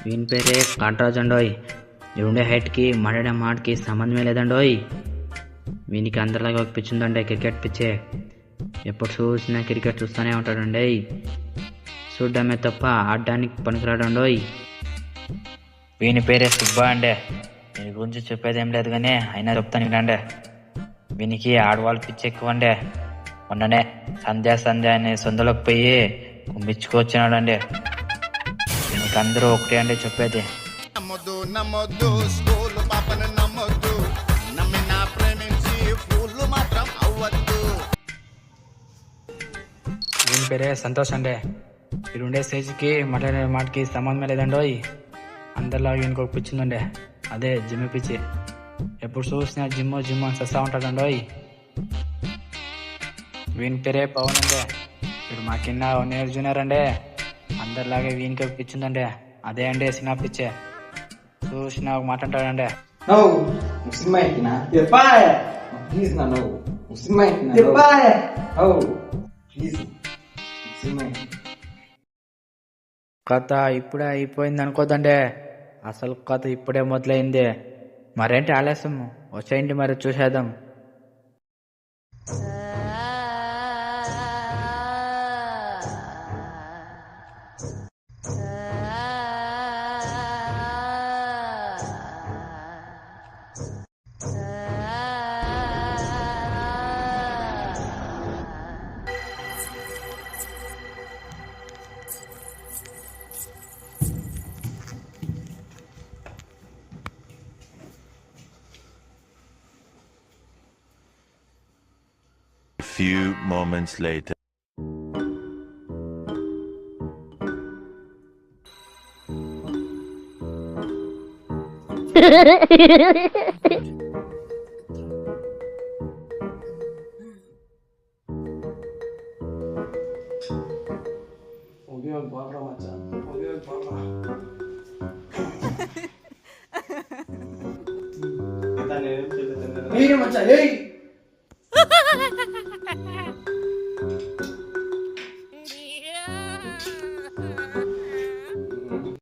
వీని పేరే కాంట్రాజ్ అండోయ్. ఉండే హైట్కి మాట్లాడే మాటకి సంబంధమే లేదండోయ్. వీనికి అందరిలాగా ఒక పిచ్చి ఉందండి, క్రికెట్ పిచ్చే. ఎప్పుడు చూసినా క్రికెట్ చూస్తూనే ఉంటాడండి. చూడ్డమే తప్ప ఆడడానికి పనికిరాడండోయ్. వీని పేరే సుబ్బా అండే. వీని గురించి చెప్పేదేం లేదు కానీ అయినా చెప్తాను వినండి. వీనికి ఆడవాళ్ళు పిచ్చి ఎక్కువ అండే. మొన్ననే సంధ్య అనే సొంతలోకి పోయి కుమ్మించుకొచ్చినాడు అండి. దీనికి అందరూ ఒకటే అండి చెప్పేది. నమ్మొద్దు స్కూల్ పాపను నమ్మొద్దు, నమ్మినా ప్రేమించి ఫూల్ మాత్రం అవ్వద్దు. వీని పేరే సంతోష్ అండే. వీడుండే స్టేజ్కి మాట్లాడే మాటకి సంబంధమే లేదండోయ్. అందరిలా వీనికి ఒక పిచ్చి ఉందండే, అదే జిమ్ పిచ్చి. ఎప్పుడు చూసినా జిమ్ అని చేస్తూ ఉంటాడండోయ్. వీని పేరే పవన్ అండే. వీడు మా కింద 1 year జూనియర్ అండే. అందరిలాగే వీనికి ఒక పిచ్చి ఉందండే, అదే అండి సినిమా పిచ్చే. చూసినా ఒక మాట అంటాడండే. కథ ఇప్పుడే అయిపోయింది అనుకోదండే, అసలు కథ ఇప్పుడే మొదలైంది. మరేంటి ఆలస్యం, వచ్చేయండి మరి చూసేద్దాం. Few moments later.